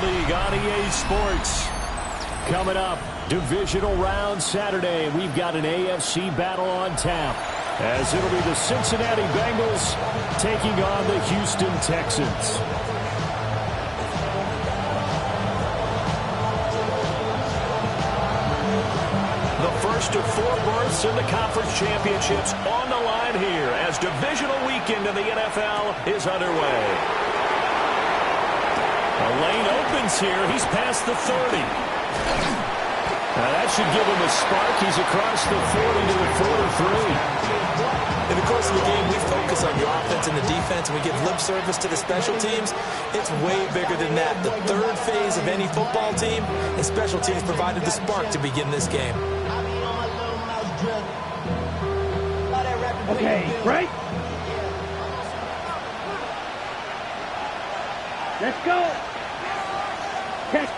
League on EA Sports. Coming up, divisional round Saturday. We've got an AFC battle on tap, as it'll be the Cincinnati Bengals taking on the Houston Texans. The first of 4 berths in the conference championships on the line here as divisional weekend in the NFL is underway. A lane opens here. He's past the 30. Now that should give him a spark. He's across the 40 to the 43. In the course of the game, we focus on the offense and the defense, and we give lip service to the special teams. It's way bigger than that. The third phase of any football team, and special teams provided the spark to begin this game. Okay, right? Let's go. Check.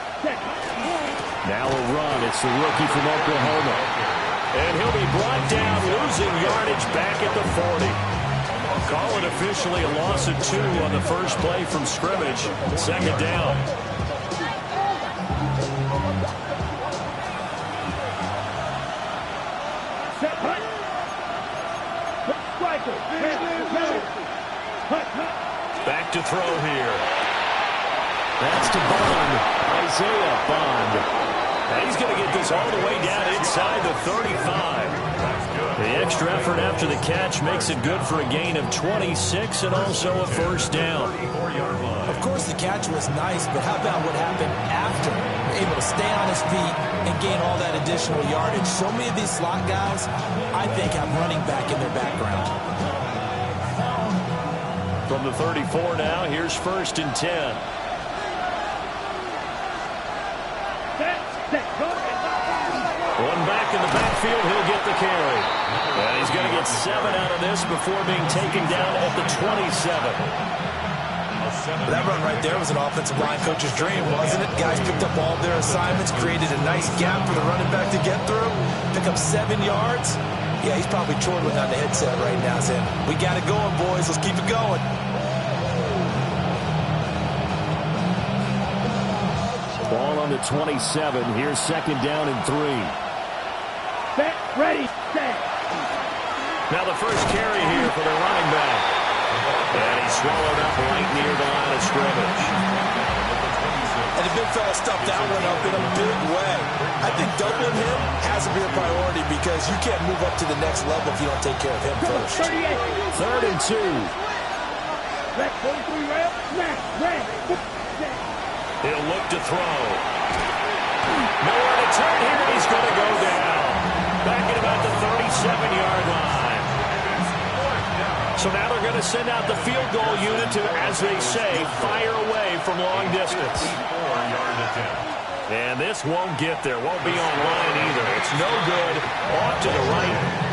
Now a run. It's the rookie from Oklahoma. And he'll be brought down, losing yardage back at the 40. Call it officially a loss of 2 on the first play from scrimmage. Second down. Back to throw here. That's to Bond. Isaiah Bond. Now he's going to get this all the way down inside the 35. The extra effort after the catch makes it good for a gain of 26 and also a first down. Of course, the catch was nice, but how about what happened after? Able to stay on his feet and gain all that additional yardage. So many of these slot guys, I think, have running back in their background. From the 34 now, here's 1st and 10. One back in the backfield, he'll get the carry. And he's going to get 7 out of this before being taken down at the 27. That run right there was an offensive line coach's dream, wasn't it? Guys picked up all their assignments, created a nice gap for the running back to get through, pick up 7 yards. Yeah, he's probably chortling on the headset right now, saying, we got it going, boys. Let's keep it going. Ball on the 27. Here's 2nd down and 3. Set, ready, set. Now the first carry here for the running back. And he's swallowed up right near the line of scrimmage. And the big fella stuffed that one up in a big way. I think doubling him has to be a priority because you can't move up to the next level if you don't take care of him first. 3rd and 2. He'll look to throw. Nowhere to turn here. He's going to go down. Back at about the 37-yard line. So now they're going to send out the field goal unit to, as they say, fire away from long distance. And this won't get there. Won't be on line either. It's no good. Off to the right.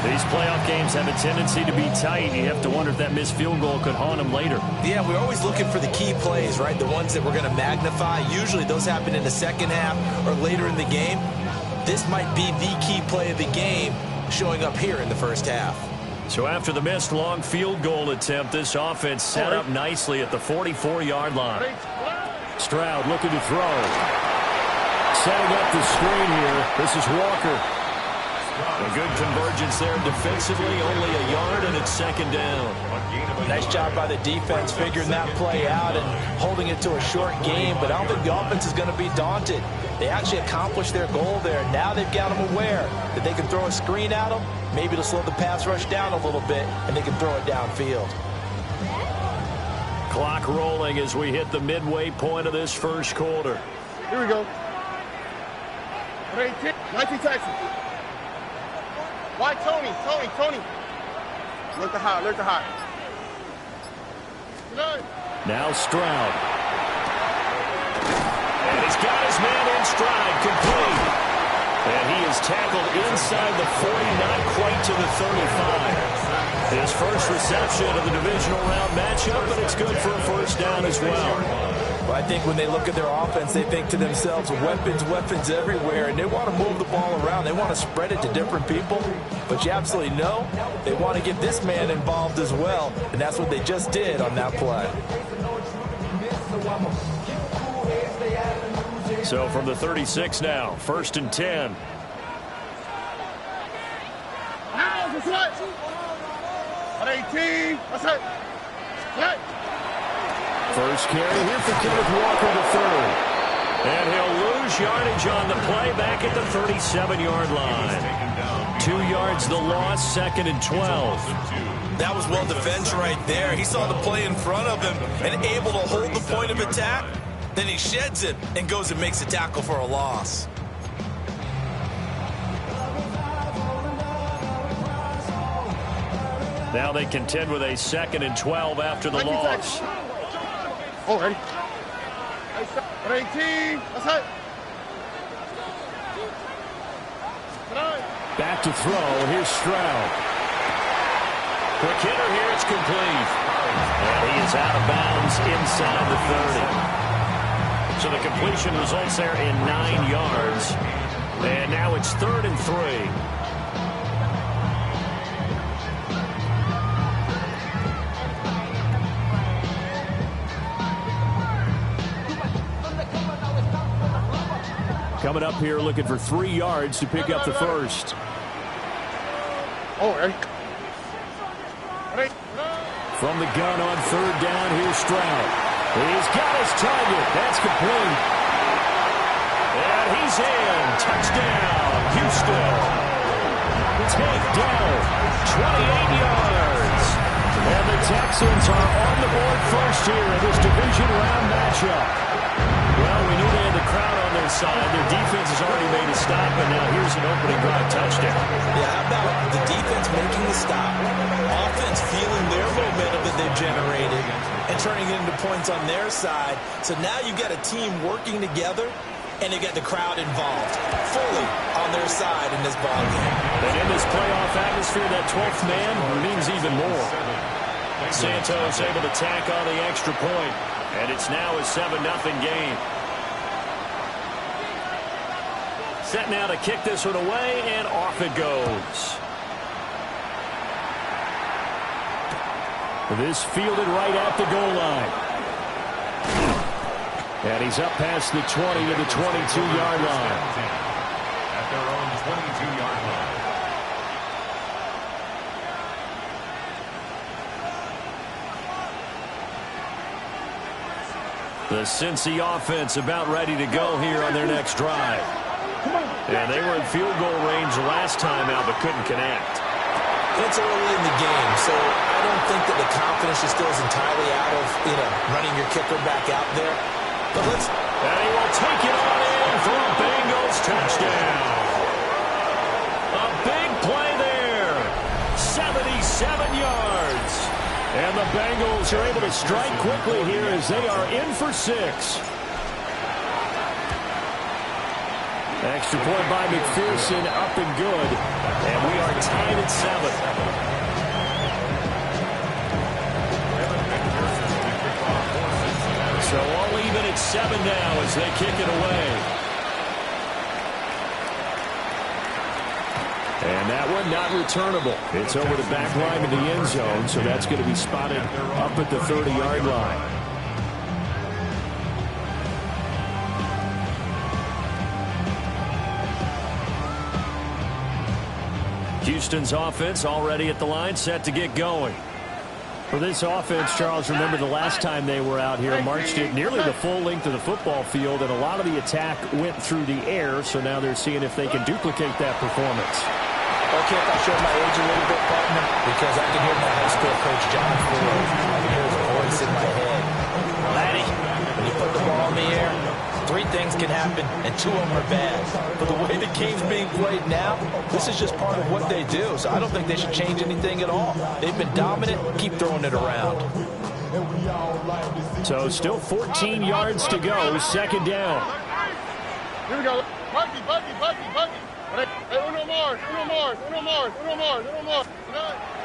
These playoff games have a tendency to be tight. You have to wonder if that missed field goal could haunt them later. Yeah, we're always looking for the key plays, right? The ones that we're going to magnify. Usually those happen in the second half or later in the game. This might be the key play of the game showing up here in the first half. So after the missed long field goal attempt, this offense set up nicely at the 44-yard line. Stroud looking to throw. Setting up the screen here. This is Walker. A good convergence there defensively, only a yard, and it's 2nd down. Nice job by the defense figuring that play out and holding it to a short game, but I don't think the offense is going to be daunted. They actually accomplished their goal there. Now they've got them aware that they can throw a screen at them, maybe to slow the pass rush down a little bit, and they can throw it downfield. Clock rolling as we hit the midway point of this first quarter. Here we go. 19 Texas. Why Tony? Look to high. Now Stroud. And he's got his man in stride, complete. And he is tackled inside the 40, not quite to the 35. His first reception of the divisional round matchup, but it's good for a first down as well. Well, I think when they look at their offense, they think to themselves, weapons everywhere, and they want to move the ball around. They want to spread it to different people, but you absolutely know they want to get this man involved as well, and that's what they just did on that play. So from the 36 now, 1st and 10. That's right. On 18. That's it. Right. First carry here for Kenneth Walker, the third. And he'll lose yardage on the play back at the 37-yard line. 2 yards the loss, 2nd and 12. That was well defended right there. He saw the play in front of him and able to hold the point of attack. Then he sheds it and goes and makes a tackle for a loss. Now they contend with a 2nd and 12 after the loss. Already. 18. That's it. Back to throw. Here's Stroud. Quick hitter here. It's complete. And he is out of bounds inside the 30. So the completion results there in 9 yards. And now it's 3rd and 3. Coming up here looking for 3 yards to pick up the first. From the gun on 3rd down, here's Stroud. He's got his target. That's complete. And he's in. Touchdown, Houston. Takedown, 28 yards. And the Texans are on the board first here in this division round matchup. Well, we knew they had the crowd on their side. Their defense has already made a stop, and now here's an opening drive touchdown. Yeah, how about the defense making the stop, offense feeling their momentum that they've generated, and turning it into points on their side. So now you've got a team working together, and you got the crowd involved, fully on their side in this ballgame. And in this playoff atmosphere, that 12th man means even more. Santos able to tack on the extra point. And it's now a 7-0 game. Set now to kick this one away, and off it goes. This fielded right at the goal line. And he's up past the 20 to the 22-yard line. At their own 22-yard line. The Cincy offense about ready to go here on their next drive. And they were in field goal range last time out, but couldn't connect. It's early in the game, so I don't think that the confidence just goes entirely out of, running your kicker back out there. But and he will take it on in for a Bengals touchdown. A big play there. 77 yards. And the Bengals are able to strike quickly here as they are in for 6. Extra point by McPherson, up and good. And we are tied at 7. So all even at 7 now as they kick it away. And that one not returnable. It's over the back line of the end zone, so that's going to be spotted up at the 30-yard line. Houston's offense already at the line, set to get going. For this offense, Charles, remember the last time they were out here, marched it nearly the full length of the football field, and a lot of the attack went through the air, so now they're seeing if they can duplicate that performance. Okay, if I show my age a little bit, partner, because I can hear my high school coach, John Fuller. I can hear his voice in my head. Laddie, when you put the ball in the air, 3 things can happen, and 2 of them are bad. But the way the game's being played now, this is just part of what they do. So I don't think they should change anything at all. They've been dominant. Keep throwing it around. So still 14 yards to go, 2nd down. Here we go. Bucky. Uno more.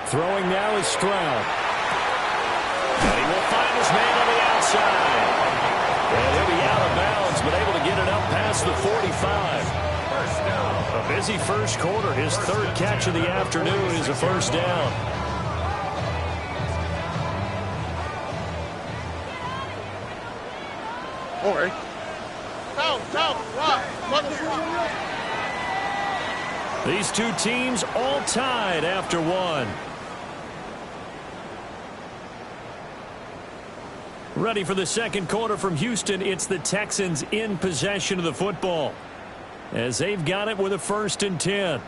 Throwing now is Stroud. And he will find his man on the outside. And he'll be out of bounds, but able to get it up past the 45. A busy first quarter. His 3rd catch of the afternoon is a first down. All right. These two teams all tied after one. Ready for the second quarter from Houston. It's the Texans in possession of the football, as they've got it with a 1st and 10.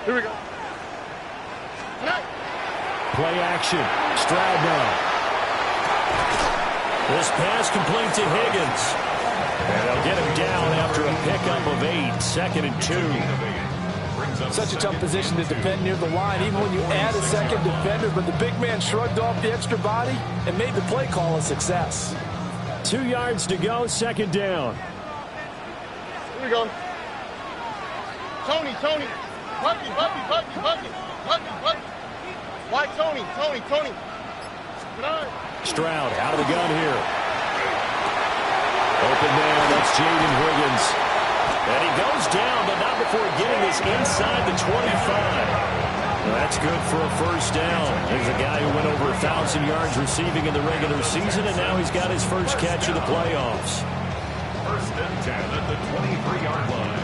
Here we go. Play action. Stroud now. This pass complete to Higgins. And they'll get him down after a pickup of 8. 2nd and 2. Such a tough position to defend near the line, even when you add a second defender. But the big man shrugged off the extra body and made the play call a success. 2 yards to go. 2nd down. Here we go. Tony. Bucky. White Tony. Good eye. Stroud out of the gun here. Open man, that's Jaden Higgins. And he goes down, but not before getting this inside the 25. That's good for a 1st down. There's a guy who went over 1,000 yards receiving in the regular season, and now he's got his first catch of the playoffs. 1st and 10 at the 23-yard line.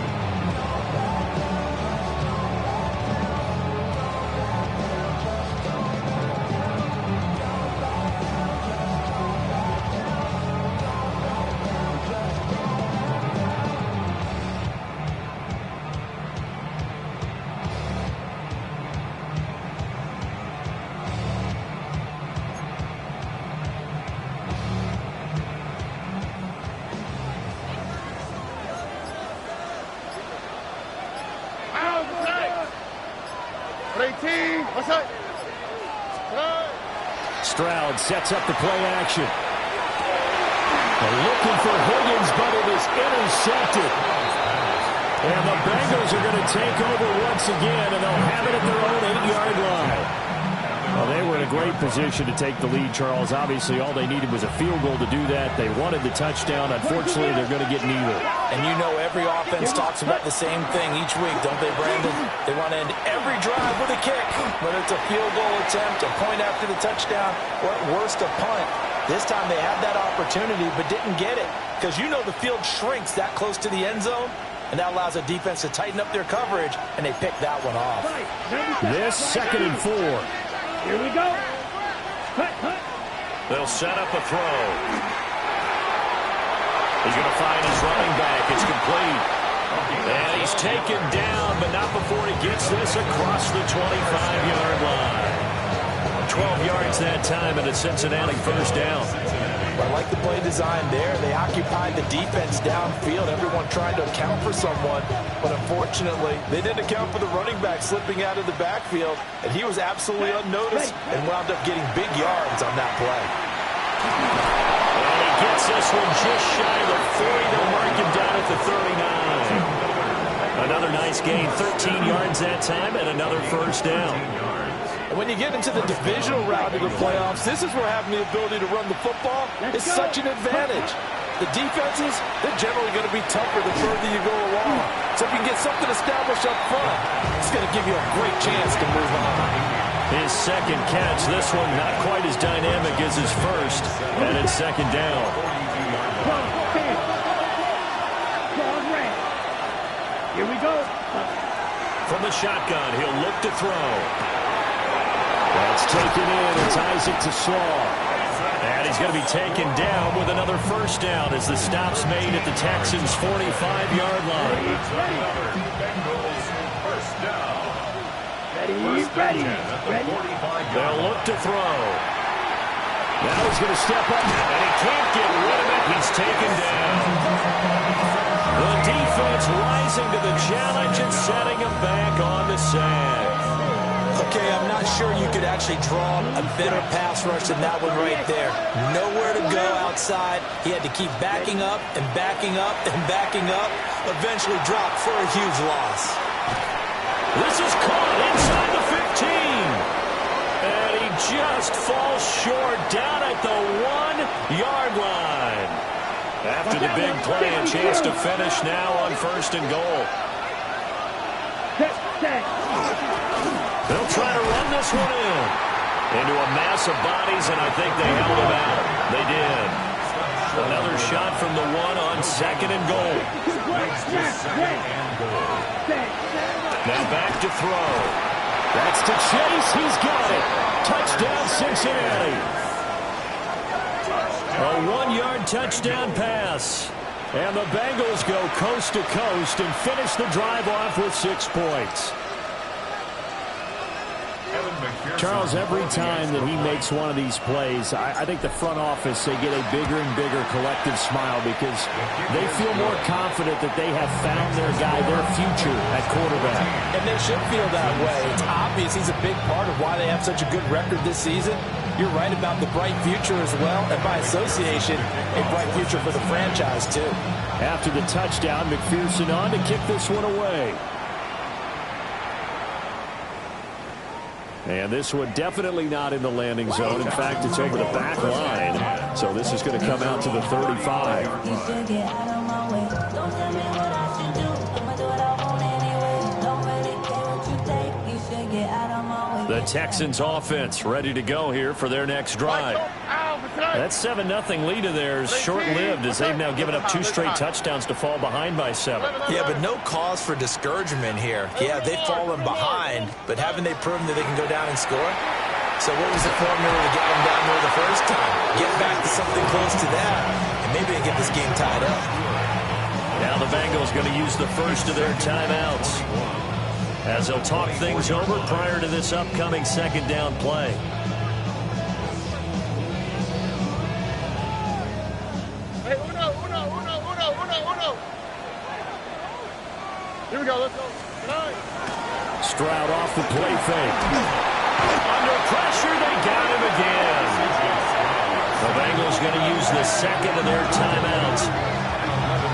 Stroud sets up the play action. They're looking for Higgins, but it is intercepted. And the Bengals are going to take over once again, and they'll have it at their own 8-yard line. Well, they were in a great position to take the lead, Charles. Obviously, all they needed was a field goal to do that. They wanted the touchdown. Unfortunately, they're going to get neither. And you know every offense talks about the same thing each week, don't they, Brandon? They want to end every drive with a kick, whether it's a field goal attempt, a point after the touchdown, or at worst, a punt. This time they had that opportunity but didn't get it, because you know the field shrinks that close to the end zone, and that allows a defense to tighten up their coverage, and they pick that one off. This 2nd and 4. Here we go. Cut. They'll set up a throw. He's going to find his running back. It's complete. And he's taken down, but not before he gets this across the 25-yard line. 12 yards that time, and a Cincinnati 1st down. I like the play design there. They occupied the defense downfield. Everyone tried to account for someone, but unfortunately, they didn't account for the running back slipping out of the backfield, and he was absolutely unnoticed and wound up getting big yards on that play. And he gets this one just shy of the 40. They'll mark him down at the 39. Another nice gain, 13 yards that time, and another 1st down. And when you get into the divisional round of the playoffs, this is where having the ability to run the football is such an advantage. The defenses, they're generally going to be tougher the further you go along. So if you can get something established up front, it's going to give you a great chance to move on. His 2nd catch, this one not quite as dynamic as his first, and it's 2nd down. Here we go. From the shotgun, he'll look to throw. That's taken in. It's Isaac to Slaw. And he's going to be taken down with another 1st down as the stop's made at the Texans' 45-yard line. Ready. They'll look to throw. Now he's going to step up, and he can't get rid of it. He's taken down. The defense rising to the challenge and setting him back on the sack. Okay, I'm not sure you could actually draw a better pass rush than that one right there. Nowhere to go outside. He had to keep backing up and backing up and backing up. Eventually dropped for a huge loss. This is caught inside the 15. And he just falls short down at the 1-yard line. After the big play, a chance to finish now on 1st and goal. They'll try to run this one into a mass of bodies, and I think they held him out. They did. Another shot from the one on 2nd and goal. Now back to throw. That's to Chase. He's got it. Touchdown, Cincinnati. A 1-yard touchdown pass. And the Bengals go coast to coast and finish the drive off with 6 points. Charles, every time that he makes one of these plays, I think the front office, they get a bigger and bigger collective smile because they feel more confident that they have found their guy, their future at quarterback. And they should feel that way. It's obvious he's a big part of why they have such a good record this season. You're right about the bright future as well, and by association, a bright future for the franchise too. After the touchdown, McPherson on to kick this one away. And this one definitely not in the landing zone. In fact, it's over the back line. So this is going to come out to the 35. The Texans offense ready to go here for their next drive. That 7-0 lead of theirs short-lived as they've now given up 2 straight touchdowns to fall behind by 7. Yeah, but no cause for discouragement here. Yeah, they've fallen behind, but haven't they proven that they can go down and score? So what was the formula to get them down there the first time? Get back to something close to that, and maybe they get this game tied up. Now the Bengals going to use the first of their timeouts as they'll talk things over prior to this upcoming 2nd down play. Here we go, let's go. Stroud off the play fake. Under pressure, they got him again. The Bengals going to use the 2nd of their timeouts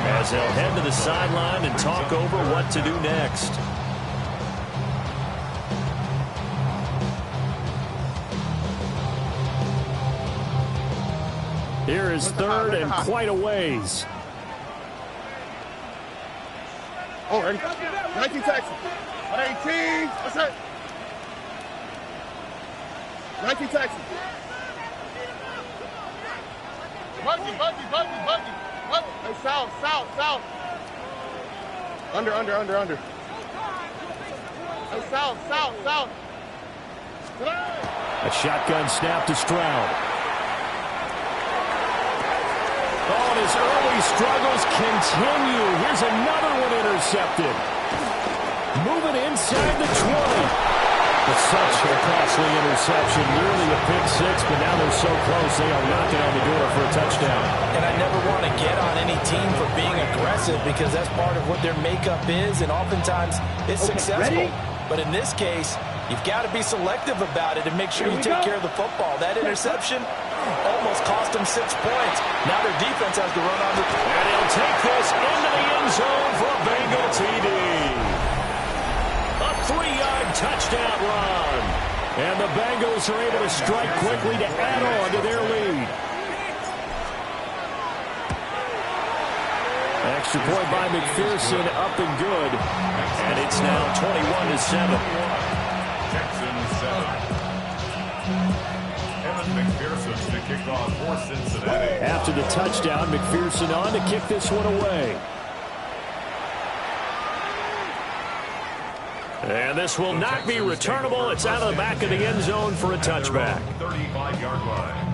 as they'll head to the sideline and talk over what to do next. Here is 3rd and quite a ways. Oh, ready? 19 Texans. 118. What's that? 19 Texans. Buggy. Hey, south. Under. Hey, south. A shotgun snap to Stroud. Oh, and his early struggles continue. Here's another one intercepted. Moving inside the 20. But such a costly interception. Nearly a pick 6, but now they're so close they are knocking on the door for a touchdown. And I never want to get on any team for being aggressive because that's part of what their makeup is, and oftentimes it's successful. But in this case, you've got to be selective about it and make sure you take care of the football. That interception almost cost them 6 points. Now their defense has to run on the... And he'll take this into the end zone for a Bengal TD. A 3-yard touchdown run. And the Bengals are able to strike quickly to add on to their lead. Extra point by McPherson, up and good. And it's now 21-7. Texans 7. Evan McPherson to kick off for Cincinnati. After the touchdown, McPherson on to kick this one away. And this will not be returnable. It's out of the back of the end zone for a touchback. 35-yard line.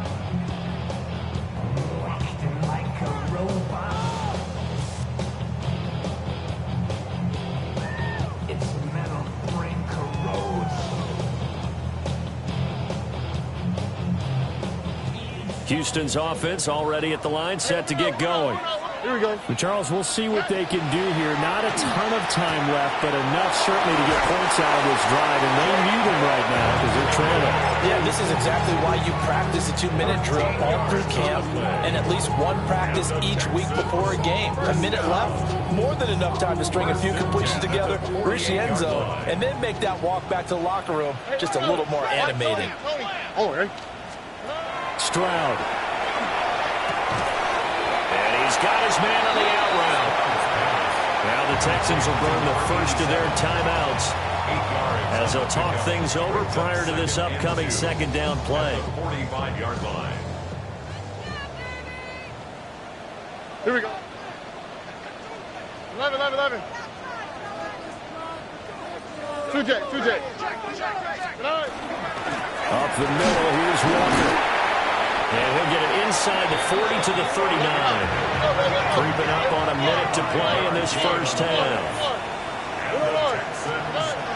Houston's offense already at the line, set to get going. Here we go. And Charles, we'll see what they can do here. Not a ton of time left, but enough certainly to get points out of this drive, and they need them right now because they're trailing. Yeah, this is exactly why you practice a 2-minute drill all through camp and at least one practice each week before a game. A minute left, more than enough time to string a few completions together, reach the end zone, and then make that walk back to the locker room just a little more animated. Oh, right. Stroud. And he's got his man on the out route. Now the Texans will burn the first of their timeouts as they'll talk things over prior to this upcoming second down play. 45-yard line. Here we go. 11. 2J. Up the middle, here's Walker. And he'll get it inside the 40 to the 39. Creeping up on a minute to play in this first half.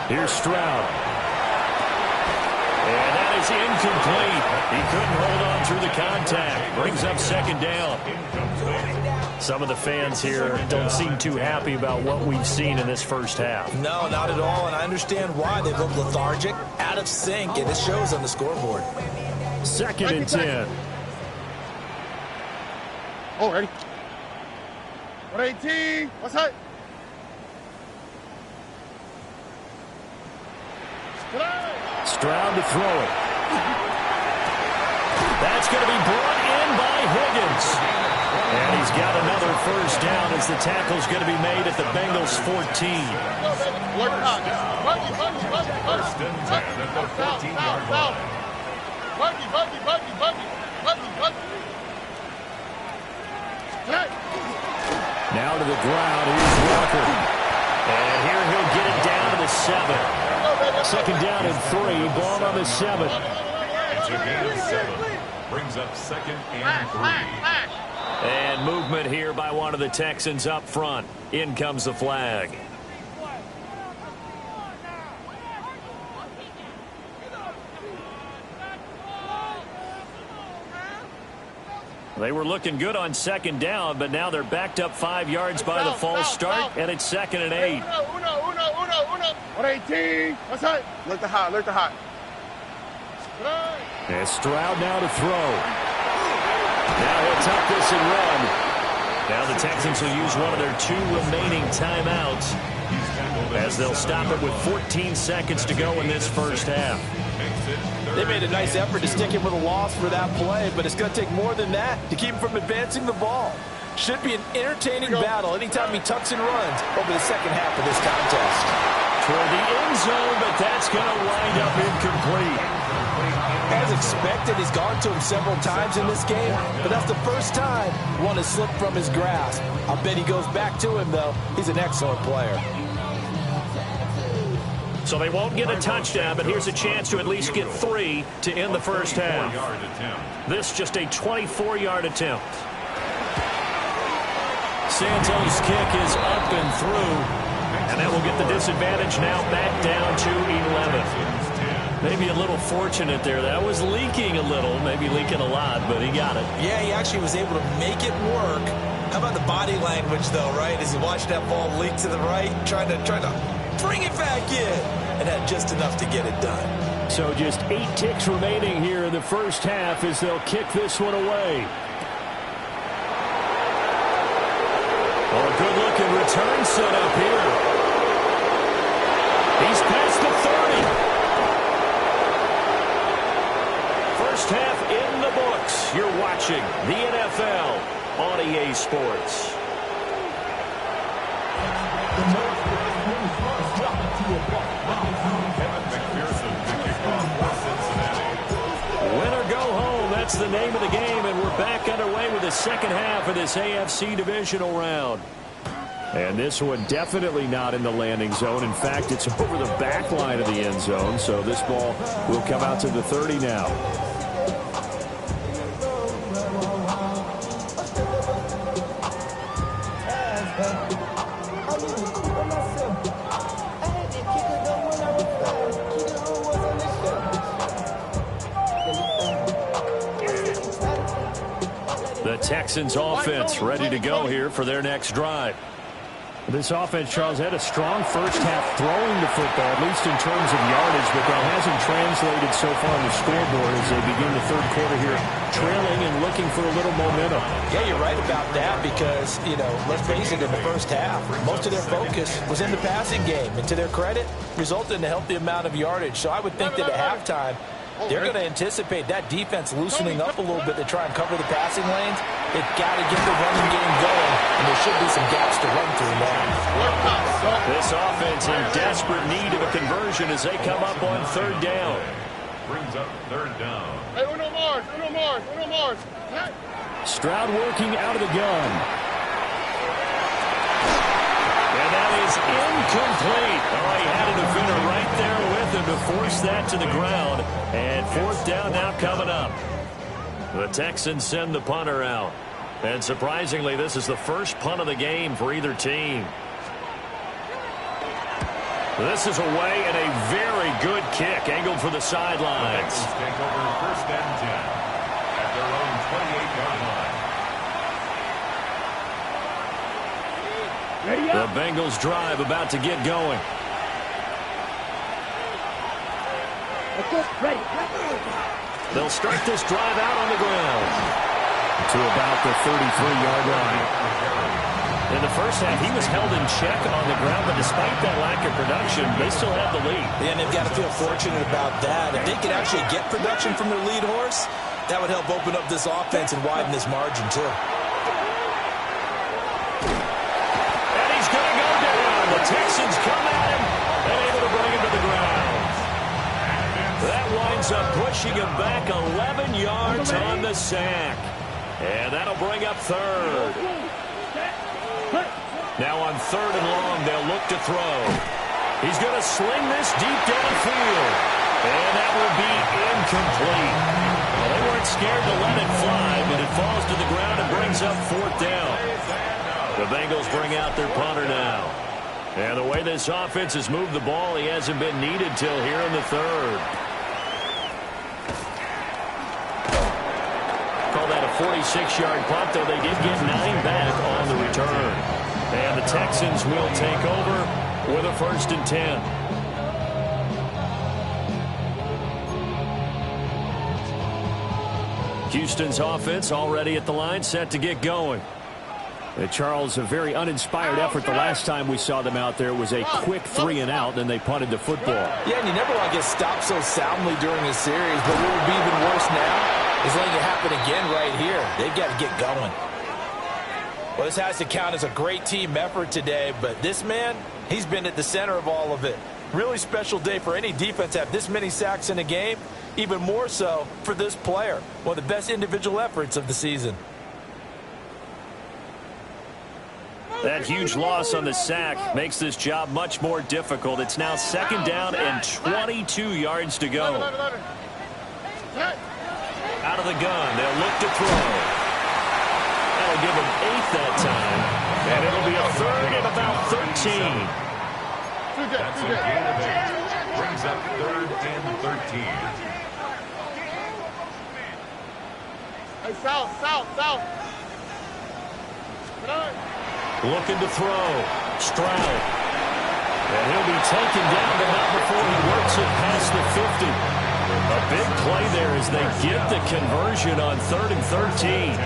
Here's Stroud. And that is incomplete. He couldn't hold on through the contact. Brings up second down. Some of the fans here don't seem too happy about what we've seen in this first half. No, not at all, and I understand why. They look lethargic, out of sync, and it shows on the scoreboard. Second and 10. Oh, ready. 118. What's that? Stroud to throw it. That's going to be brought in by Higgins. And he's got another first down as the tackle's going to be made at the Bengals 14. First and 10 at the 14-yard line. Now to the ground. Here's Walker. And here he'll get it down to the 7. Second down and 3. Ball on the 7. It's a gain of 7. Brings up second and 3. And movement here by one of the Texans up front. In comes the flag. They were looking good on second down, but now they're backed up 5 yards by the false start, and it's second and 8. 118. What's that? Look the hot. And Stroud now to throw. Now he'll tuck this and run. Now the Texans will use one of their 2 remaining timeouts as they'll stop it with 14 seconds to go in this first half. They made a nice effort to stick him with a loss for that play, but it's going to take more than that to keep him from advancing the ball. Should be an entertaining battle anytime he tucks and runs over the second half of this contest. Toward the end zone, but that's going to wind up incomplete. As expected, he's gone to him several times in this game, but that's the first time one has slipped from his grasp. I bet he goes back to him, though. He's an excellent player. So they won't get a touchdown, but here's a chance to at least get 3 to end the first half. This just a 24-yard attempt. Santos' kick is up and through, and that will get the disadvantage now back down to 11. Maybe a little fortunate there. That was leaking a little, maybe leaking a lot, but he got it. Yeah, he actually was able to make it work. How about the body language, though, right? As he watched that ball leak to the right, trying to bring it back in, and had just enough to get it done. So just 8 ticks remaining here in the first half as they'll kick this one away. Well, a good-looking return set up here. He's past the 30. First half in the books. You're watching the NFL on EA Sports. Win or go home, that's the name of the game, and we're back underway with the second half of this AFC divisional round. And this one definitely not in the landing zone. In fact, it's over the back line of the end zone, so this ball will come out to the 30 now. The Texans offense ready to go here for their next drive. This offense, Charles, had a strong first half throwing the football, at least in terms of yardage, but that hasn't translated so far on the scoreboard as they begin the third quarter here, trailing and looking for a little momentum. Yeah, you're right about that because, let's face it, in the first half, most of their focus was in the passing game. And to their credit, resulted in a healthy amount of yardage. So I would think that at halftime, they're going to anticipate that defense loosening up a little bit to try and cover the passing lanes. They've got to get the running game going, and there should be some gaps to run through now. This offense in desperate need of a conversion as they come up on third down. Brings up third down. Hey, Uno Mars. Hey. Stroud working out of the gun. And that is incomplete. Oh, he had a defender right there with him to force that to the ground. And fourth down now coming up. The Texans send the punter out. And surprisingly, this is the first punt of the game for either team. This is away and a very good kick angled for the sidelines. The Bengals take over first and 10 at their own 28-yard line. Ready The up. Bengals drive about to get going. Ready. They'll start this drive out on the ground to about the 33-yard line. In the first half, he was held in check on the ground, but despite that lack of production, they still have the lead. And they've got to feel fortunate about that. If they could actually get production from their lead horse, that would help open up this offense and widen this margin, too. And he's going to go down. The Texans come at him and able to bring him to the ground. That winds up pushing him back 11 yards on the sack. And that'll bring up third. Now on third and long, they'll look to throw. He's going to sling this deep downfield. And that will be incomplete. Well, they weren't scared to let it fly, but it falls to the ground and brings up fourth down. The Bengals bring out their punter now. And the way this offense has moved the ball, he hasn't been needed till here in the third. Call that a 46-yard punt, though they did get 9 back on the return. And the Texans will take over with a first and 10. Houston's offense already at the line, set to get going. Charles, a very uninspired effort the last time we saw them out there. It was a quick 3-and-out, and they punted the football. Yeah, and you never want to get stopped so soundly during a series, but what would be even worse now is letting it happen again right here. They've got to get going. Well, this has to count as a great team effort today, but this man, he's been at the center of all of it. Really special day for any defense to have this many sacks in a game, even more so for this player. One of the best individual efforts of the season. That huge loss on the sack makes this job much more difficult. It's now second down and 22 yards to go. Out of the gun, they'll look to throw. That'll give him 8 that time. And it'll be a third and about 13. That's a gain of 8. Brings up third and 13. Hey, south. Looking to throw. Stroud. And he'll be taken down, but not before he works it past the 50. A big play there as they get the conversion on third and 13.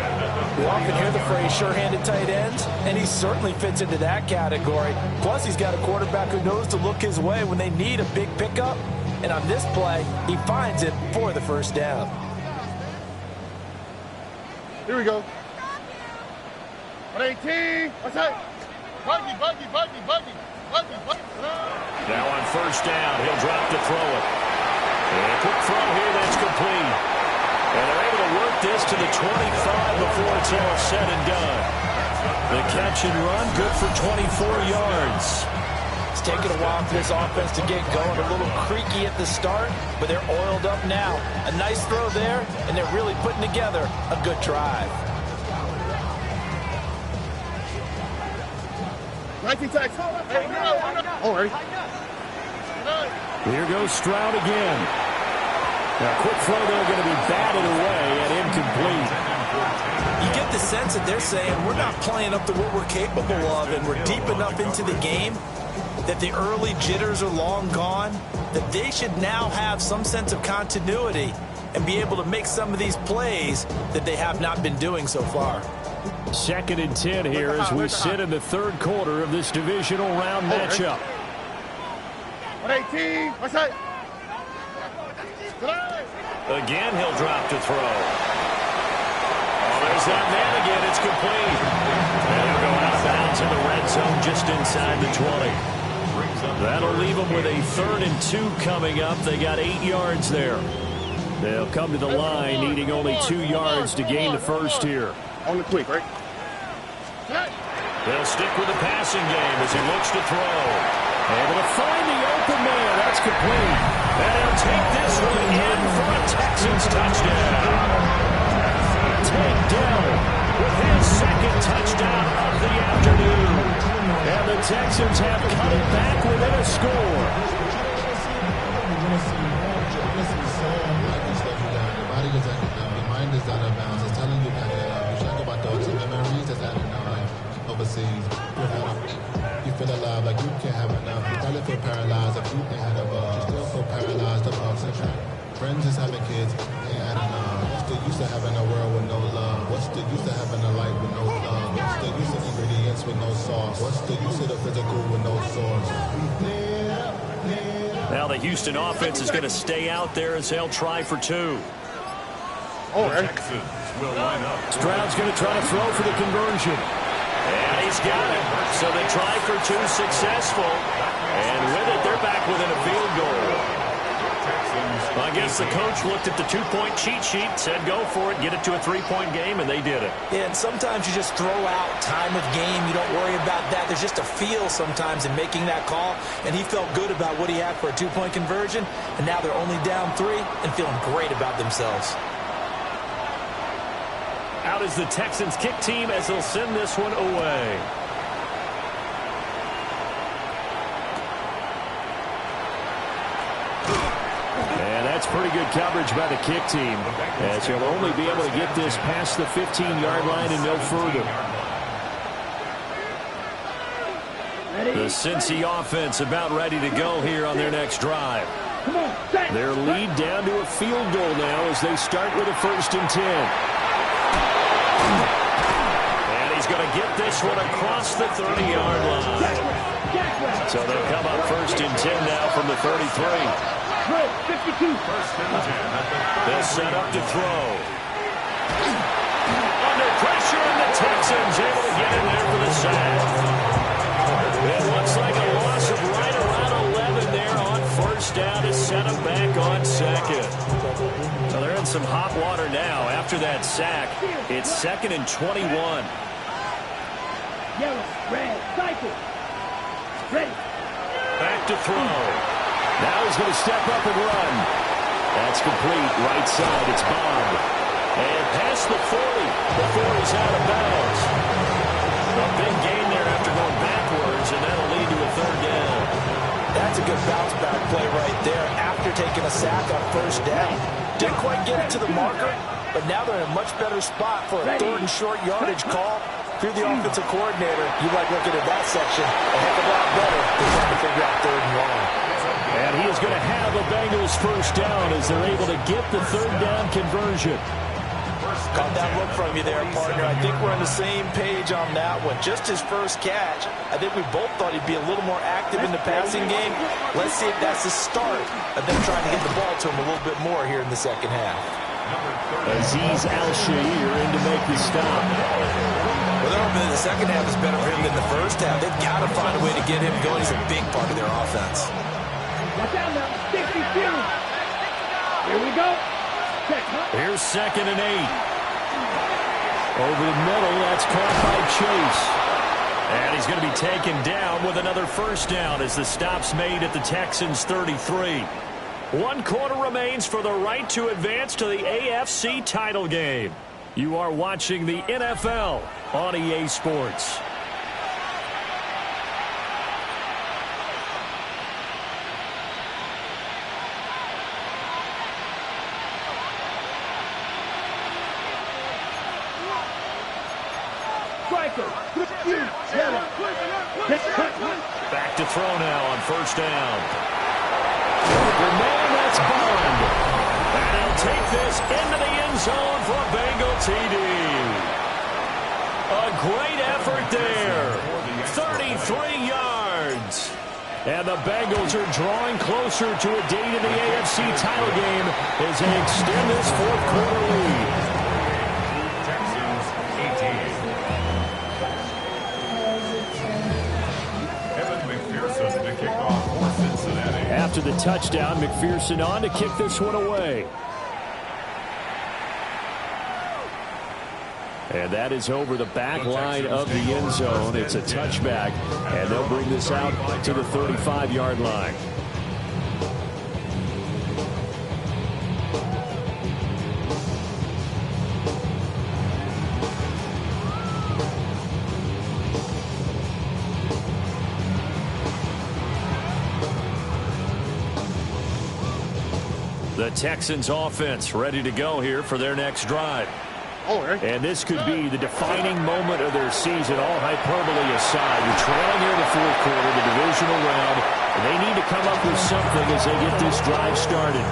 We often hear the phrase sure-handed tight ends, and he certainly fits into that category. Plus, he's got a quarterback who knows to look his way when they need a big pickup. And on this play, he finds it for the first down. Here we go. 118. What's that? Buggy. Now on first down, he'll drop to throw it. And a quick throw here that's complete. And they're able to work this to the 25 before it's all said and done. The catch and run, good for 24 yards. It's taken a while for this offense to get going. A little creaky at the start, but they're oiled up now. A nice throw there, and they're really putting together a good drive. 19 tax. Hey, no. All right. Here goes Stroud again. Now, quick throw there, going to be batted away and incomplete. You get the sense that they're saying we're not playing up to what we're capable of, and we're deep enough into the game that the early jitters are long gone, that they should now have some sense of continuity and be able to make some of these plays that they have not been doing so far. Second and 10 here as we sit in the third quarter of this divisional round matchup. 118. What's that? Again, he'll drop to throw. Oh, He's that man again. It's complete. And he'll go out of bounds in the red zone just inside the 20. That'll leave them with a 3rd and 2 coming up. They got 8 yards there. They'll come to the line needing only 2 yards to gain the first here. On the quick, right? They'll stick with the passing game as he looks to throw. Able to find the open man. That's complete. And he'll take this one in for a Texans touchdown. Tank Dell with his 2nd touchdown of the afternoon. And the Texans have cut it back within a score. Your mind is out of bounds. It's telling you that you talk about those memories that's happening overseas. You feel alive like you can't have enough. You probably feel paralyzed if you ain't had a buzz. You still feel paralyzed about friends is having kids, ain't had enough. What's the use of having a world with no love? What's the use of having a life with no love? What's the use of ingredients with no sauce? What's the use of the physical with no source? Now the Houston offense is going to stay out there as they'll try for 2. Texans will line up. Stroud's going to try to throw for the conversion. And he's got it. So they try for 2, successful. And with it, they're back within a field goal. I guess the coach looked at the 2-point cheat sheet, said go for it, get it to a 3-point game, and they did it. Yeah, and sometimes you just throw out time of game. You don't worry about that. There's just a feel sometimes in making that call, and he felt good about what he had for a 2-point conversion, and now they're only down 3 and feeling great about themselves. Out is the Texans kick team as they'll send this one away. And that's pretty good coverage by the kick team, as he'll only be able to get this past the 15-yard line and no further. The Cincy offense about ready to go here on their next drive. Their lead down to a field goal now as they start with a 1st and 10. And he's going to get this one across the 30-yard line. So they'll come up 1st and 10 now from the 33. 52. They'll set up to throw. Under pressure, and the Texans able to get in there for the sack. It looks like a loss of right around 11 there on 1st down to set them back on 2nd. So they're in some hot water now. After that sack, it's 2nd and 21. Yellow, red, cycle. Ready. Back to throw. Now he's going to step up and run. That's complete. Right side, it's Bob. And past the 40 before he's out of bounds. A big gain there after going backwards, and that'll lead to a 3rd down. That's a good bounce-back play right there after taking a sack on 1st down. Didn't quite get it to the marker, but now they're in a much better spot for a 3rd and short yardage call. If you're the offensive coordinator, you like looking at that section a heck of a lot better than trying to figure out 3rd and long. And he is going to have a Bengals 1st down as they're able to get the 3rd down conversion. Caught that look from you there, partner. I think we're on the same page on that one. Just his first catch. I think we both thought he'd be a little more active in the passing game. Let's see if that's the start of them trying to get the ball to him a little bit more here in the 2nd half. Azeez Al-Shaair in to make the stop. Well, they're hoping that the 2nd half is better for him than the 1st half. They've got to find a way to get him going. He's a big part of their offense. Watch out now. 62. Here we go. Here's 2nd and 8. Over the middle, that's caught by Chase. And he's going to be taken down with another 1st down as the stop's made at the Texans' 33. 1 quarter remains for the right to advance to the AFC title game. You are watching the NFL on EA Sports. Back to throw now on 1st down. The man, that's Bond. And he'll take this into the end zone for a Bengal TD. A great effort there. 33 yards. And the Bengals are drawing closer to a date in the AFC title game as they extend this 4th quarter lead. Texans After the touchdown, McPherson on to kick this one away. And that is over the back line of the end zone. It's a touchback, and they'll bring this out to the 35-yard line. The Texans offense ready to go here for their next drive. And this could be the defining moment of their season, all hyperbole aside. You're trailing here in the fourth quarter, the divisional round, and they need to come up with something as they get this drive started.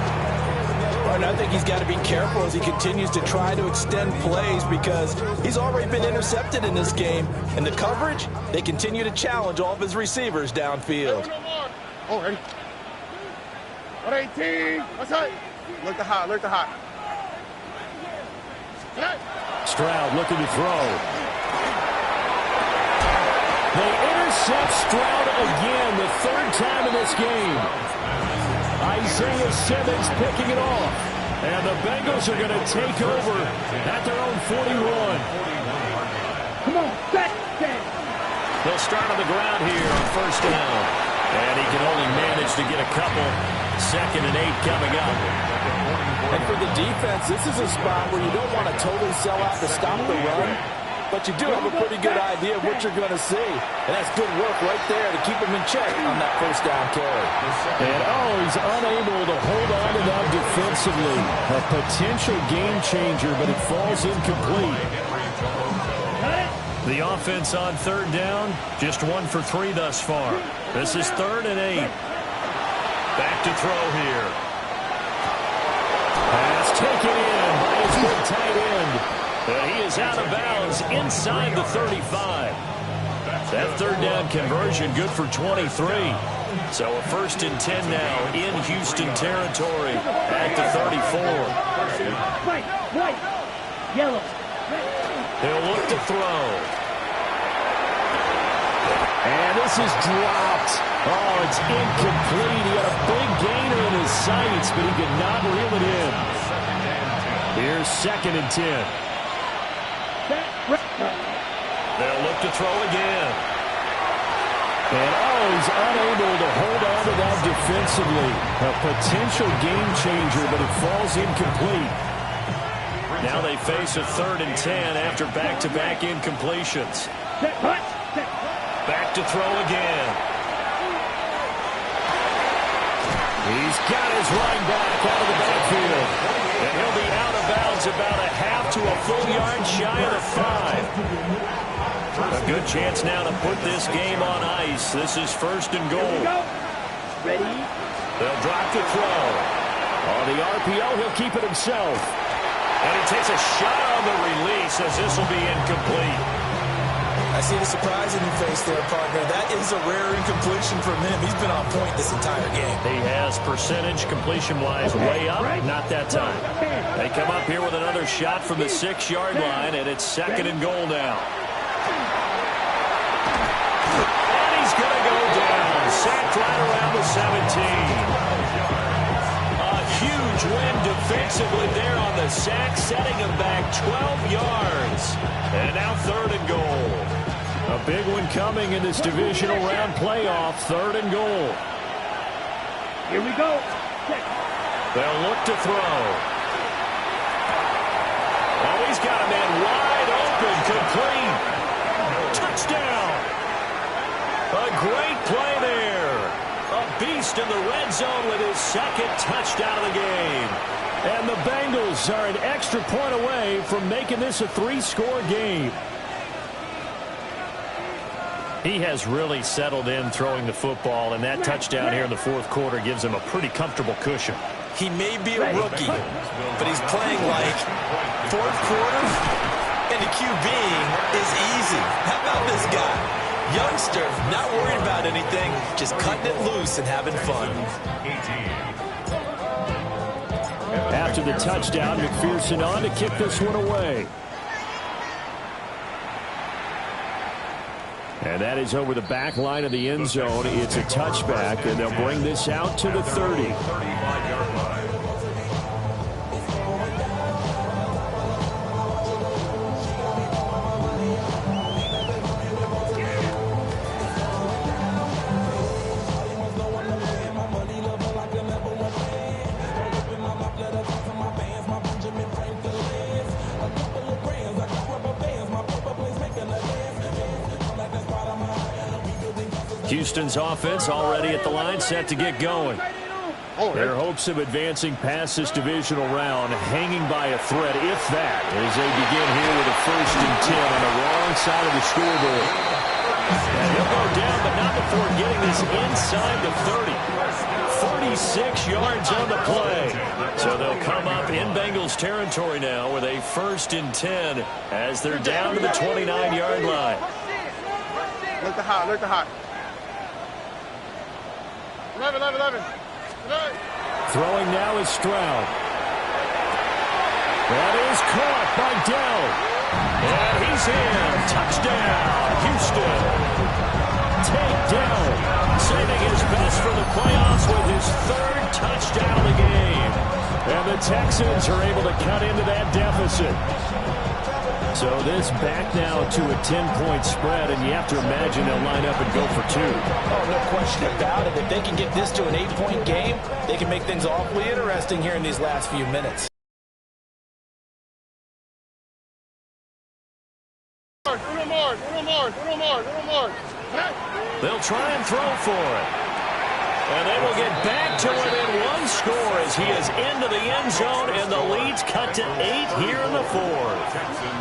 And I think he's got to be careful as he continues to try to extend plays because he's already been intercepted in this game. And the coverage, they continue to challenge all of his receivers downfield. Oh, ready. 118. What's up? Look to hot. Look to hot. Stroud looking to throw. They intercept Stroud again, the third time in this game. Isaiah Simmons picking it off. And the Bengals are going to take over at their own 41. Come on, set. They'll start on the ground here on first down. And he can only manage to get a couple. 2nd and 8 coming up. And for the defense, this is a spot where you don't want to totally sell out to stop the run, but you do have a pretty good idea of what you're going to see. And that's good work right there to keep him in check on that first down carry. And, he's unable to hold on to that defensively. A potential game changer, but it falls incomplete. The offense on third down, just 1 for 3 thus far. This is 3rd and 8. Back to throw here. Pass taken in by his big tight end. And he is out of bounds inside the 35. That third down conversion good for 23. So a 1st and 10 now in Houston territory at the 34. White, yellow. He'll look to throw. And this is dropped. Oh, it's incomplete. He had a big gainer in his sights, but he could not reel it in. Here's 2nd and 10. They'll look to throw again. And, he's unable to hold on to that defensively. A potential game changer, but it falls incomplete. Now they face a 3rd and 10 after back-to-back incompletions. Back to throw again. He's got his running back out of the backfield. And he'll be out of bounds about a half to a full yard shy of the 5. A good chance now to put this game on ice. This is 1st and goal. Ready? They'll drop to throw. On the RPO, he'll keep it himself. And he takes a shot on the release as this will be incomplete. I see the surprise in your face there, partner. That is a rare incompletion from him. He's been on point this entire game. He has percentage completion-wise way up. Not that time. They come up here with another shot from the 6-yard line, and it's 2nd and goal now. And he's going to go down. Sacked right around the 17. A huge win defensively there on the sack, setting him back 12 yards. And now 3rd and goal. A big one coming in this divisional round playoff, 3rd and goal. Here we go. They'll look to throw. Oh, he's got a man wide open, complete. Touchdown. A great play there. A beast in the red zone with his 2nd touchdown of the game. And the Bengals are an extra point away from making this a 3-score game. He has really settled in throwing the football, and that touchdown here in the 4th quarter gives him a pretty comfortable cushion. He may be a rookie, but he's playing like 4th quarter, and the QBing is easy. How about this guy? Youngster, not worried about anything, just cutting it loose and having fun. After the touchdown, McPherson on to kick this one away. And that is over the back line of the end zone. It's a touchback, and they'll bring this out to the 30. 35-yard line. Houston's offense already at the line, set to get going. Their hopes of advancing past this divisional round hanging by a thread, if that, as they begin here with a 1st and 10 on the wrong side of the scoreboard. And he'll go down, but not before getting this inside the 30. 46 yards on the play. So they'll come up in Bengals territory now with a 1st and 10 as they're down to the 29-yard line. Look the hot, look the hot. 11. Throwing now is Stroud. That is caught by Dell. And he's in. Touchdown, Houston. Take Dell, saving his best for the playoffs with his 3rd touchdown of the game. And the Texans are able to cut into that deficit. So this back now to a 10-point spread, and you have to imagine they'll line up and go for 2. Oh, no question about it. If they can get this to an 8-point game, they can make things awfully interesting here in these last few minutes. Uno more. They'll try and throw for it. And they will get back to within 1 score as he is into the end zone, and the lead's cut to 8 here in the 4th.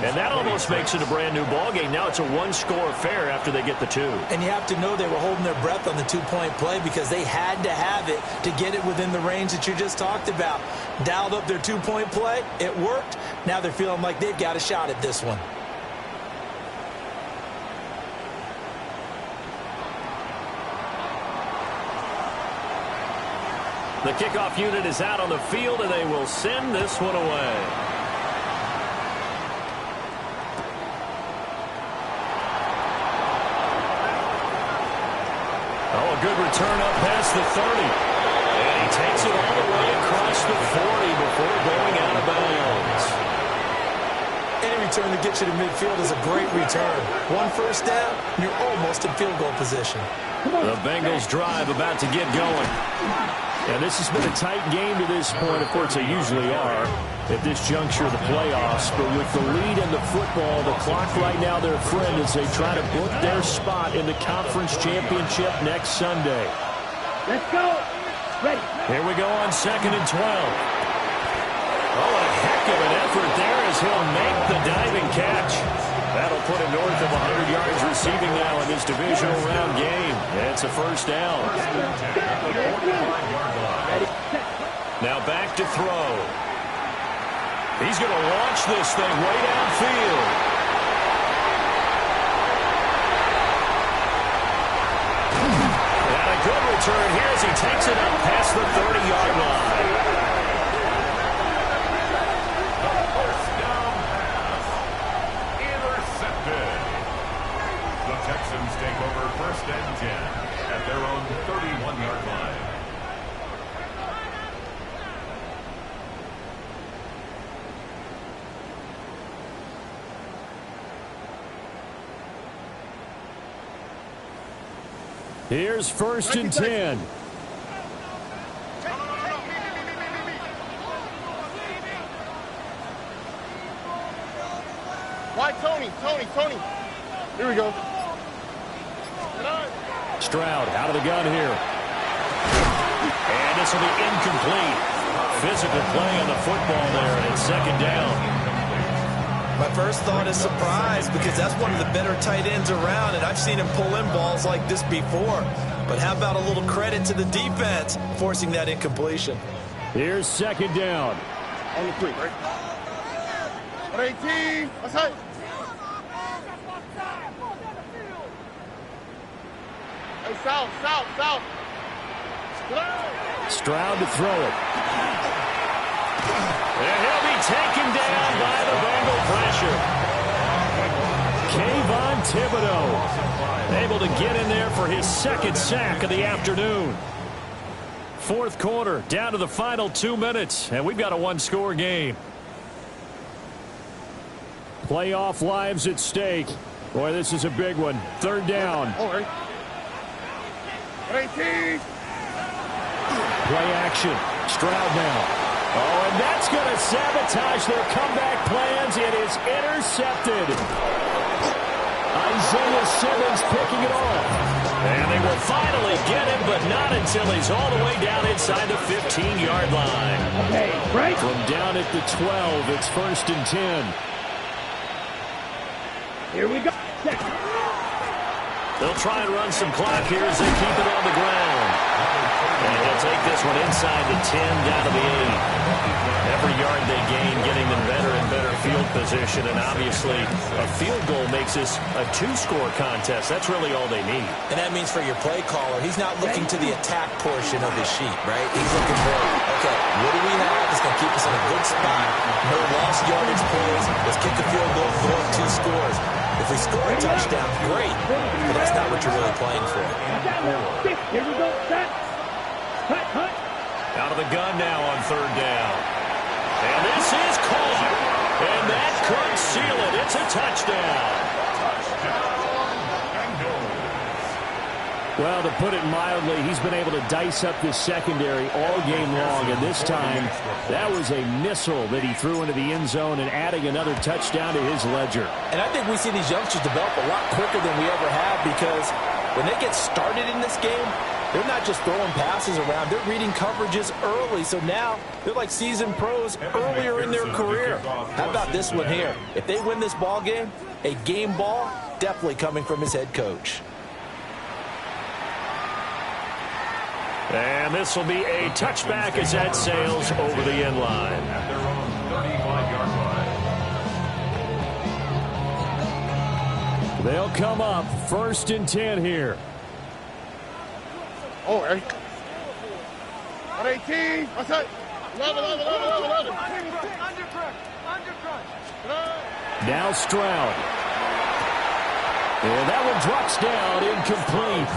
And that almost makes it a brand-new ballgame. Now it's a 1-score affair after they get the 2. And you have to know they were holding their breath on the 2-point play because they had to have it to get it within the range that you just talked about. Dialed up their 2-point play. It worked. Now they're feeling like they've got a shot at this one. The kickoff unit is out on the field, and they will send this one away. Oh, a good return up past the 30. And he takes it all the way across the 40 before going out of bounds. Any return that gets you to midfield is a great return. 1 first down, you're almost in field goal position. The Bengals drive about to get going. And this has been a tight game to this point. Of course, they usually are at this juncture of the playoffs. But with the lead in the football, the clock right now their friend as they try to book their spot in the conference championship next Sunday. Let's go. Ready. Here we go on 2nd and 12. Oh, a heck of an effort there as he'll make the diving catch. That'll put him north of 100 yards receiving now in this divisional round game. It's a 1st down. Now back to throw. He's going to launch this thing way downfield. And a good return here as he takes it up past the 30-yard line. Texans take over 1st and 10 at their own 31-yard line. Here's 1st and 10. Why, Tony? Here we go. Stroud out of the gun here. And this will be incomplete. Physical play on the football there, and it's 2nd down. My first thought is surprise because that's one of the better tight ends around, and I've seen him pull in balls like this before. But how about a little credit to the defense forcing that incompletion? Here's 2nd down. On the 3, right? 118. That's it. Hey, south. Stroud to throw it. And he'll be taken down by the Bengal pressure. Kayvon Thibodeau able to get in there for his second sack of the afternoon. Fourth quarter, down to the final 2 minutes, and we've got a one-score game. Playoff lives at stake. Boy, this is a big one. Third down. Play action. Stroud now. Oh, and that's going to sabotage their comeback plans. It is intercepted. Isaiah Simmons picking it off. And they will finally get him, but not until he's all the way down inside the 15-yard line. Okay, right. From down at the 12, it's 1st and 10. Here we go. They'll try and run some clock here as they keep it on the ground. And they'll take this one inside the 10, down to the 8. Every yard they gain, getting them better and better field position. And obviously, a field goal makes this a two-score contest. That's really all they need. And that means for your play caller, he's not looking to the attack portion of his sheet, right? He's looking for, okay, what do we have that's going to keep us in a good spot? No lost yardage plays. Let's kick a field goal, throw up 2 scores. If we score a touchdown, great. But that's not what you're really playing for. Here we go. Set. Cut. Out of the gun now on 3rd down. And this is caught. And that could seal it. It's a touchdown. Well, to put it mildly, he's been able to dice up this secondary all game long. And this time, that was a missile that he threw into the end zone and adding another touchdown to his ledger. And I think we see these youngsters develop a lot quicker than we ever have, because when they get started in this game, they're not just throwing passes around. They're reading coverages early. So now they're like seasoned pros earlier in their career. How about this one here? If they win this ball game, a game ball definitely coming from his head coach. And this will be a touchback as that sails over the end line. At their own 35-yard line. They'll come up 1st and 10 here. 18. What's that? 11. Now Stroud. And that one drops down, incomplete.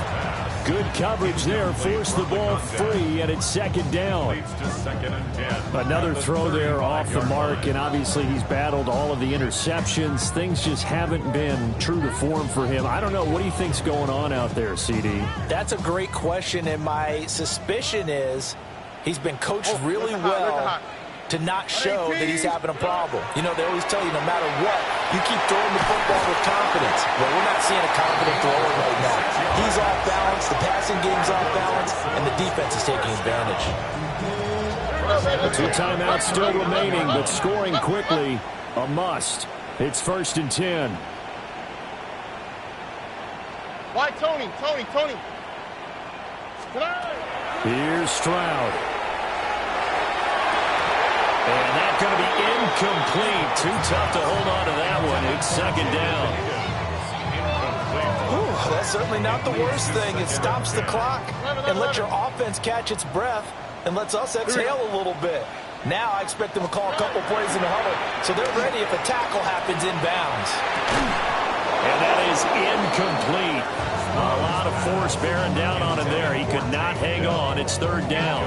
Good coverage there, forced the ball free, and it's 2nd down. Another throw there off the mark, and obviously he's battled all of the interceptions. Things just haven't been true to form for him. I don't know, what do you think's going on out there, CD? That's a great question, and my suspicion is he's been coached really well to not show that he's having a problem. You know, they always tell you no matter what, you keep throwing the football with confidence. Well, we're not seeing a confident thrower right now. He's off balance, the passing game's off balance, and the defense is taking advantage. 2 timeouts still remaining, but scoring quickly, a must. It's 1st and 10. Why, Tony? Here's Stroud. And that's going to be incomplete. Too tough to hold on to that one. It's 2nd down. That's certainly not the worst thing. It stops the clock and lets your offense catch its breath and lets us exhale a little bit. Now I expect them to call a couple plays in the huddle, so they're ready if a tackle happens inbounds. And that is incomplete. A lot of force bearing down on him there. He could not hang on. It's 3rd down.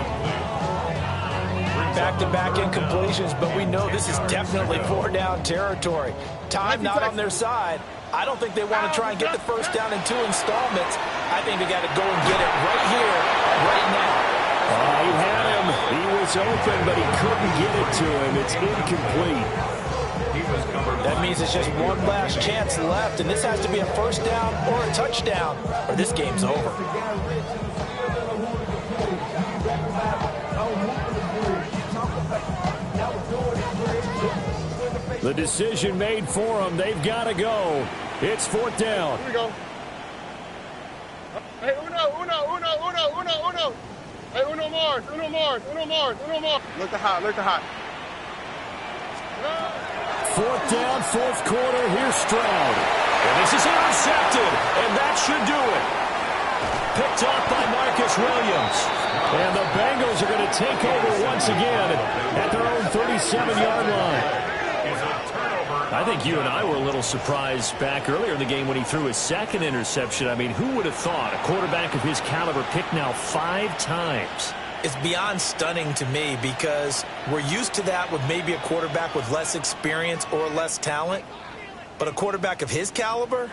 Back-to-back incompletions, but we know this is definitely 4-down territory. Time not on their side. I don't think they want to try and get the first down in 2 installments. I think they got to go and get it right here, right now. He had him. He was open, but he couldn't get it to him. It's incomplete. That means it's just one last chance left, and this has to be a first down or a touchdown, or this game's over. The decision made for them. They've got to go. It's 4th down. Here we go. Hey, uno. Hey, uno Mars. Look to hot. 4th down, 4th quarter. Here's Stroud. And this is intercepted, and that should do it. Picked off by Marcus Williams. And the Bengals are going to take over once again at their own 37-yard line. Is a turnover I think you and I were a little surprised back earlier in the game when he threw his second interception. I mean, who would have thought a quarterback of his caliber picked now 5 times? It's beyond stunning to me because we're used to that with maybe a quarterback with less experience or less talent. But a quarterback of his caliber,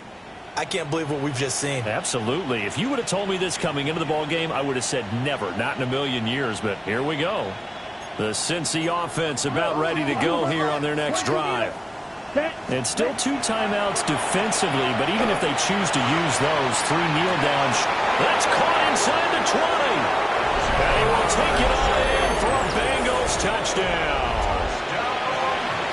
I can't believe what we've just seen. Absolutely. If you would have told me this coming into the ballgame, I would have said never, not in a million years. But here we go. The Cincy offense about ready to go here on their next drive. And still 2 timeouts defensively, but even if they choose to use those, 3 kneel downs. That's caught inside the 20. And he will take it all in for a Bengals touchdown.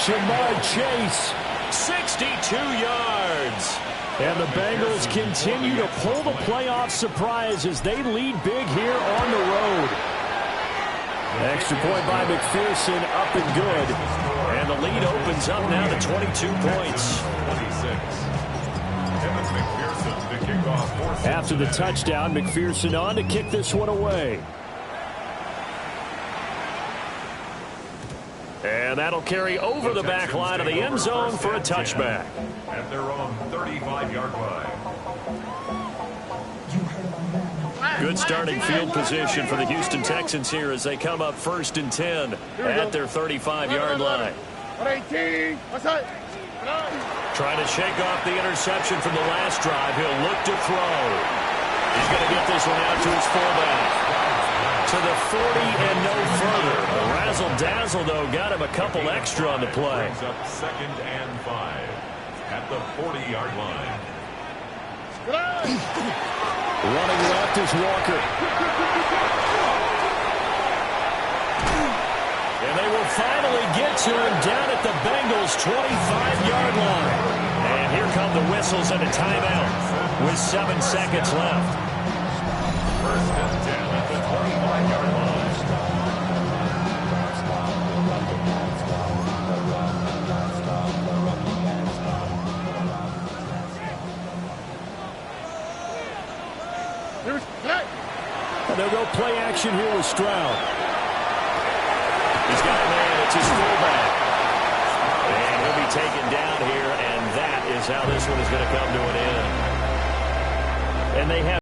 Jamar Chase, 62 yards. And the Bengals continue to pull the playoff surprise as they lead big here on the road. Extra point by McPherson, up and good. And the lead opens up now to 22 points. 26. McPherson to kick off. After the touchdown, McPherson on to kick this one away. And that'll carry over the back line of the end zone for a touchback. At their own 35-yard line. Good starting field position for the Houston Texans here as they come up 1st and 10 at their 35-yard line. 118. Trying to shake off the interception from the last drive. He'll look to throw. He's going to get this one out to his fullback. To the 40 and no further. The razzle-dazzle, though, got him a couple extra on the play. Brings up 2nd and 5 at the 40-yard line. Running left is Walker. And they will finally get to him down at the Bengals' 25-yard line. And here come the whistles and a timeout with 7 seconds left. 1st and 10 at the 25-yard line. And they'll go play action here with Stroud. He's got a man. It's his fullback. And he'll be taken down here, and that is how this one is going to come to an end. And they have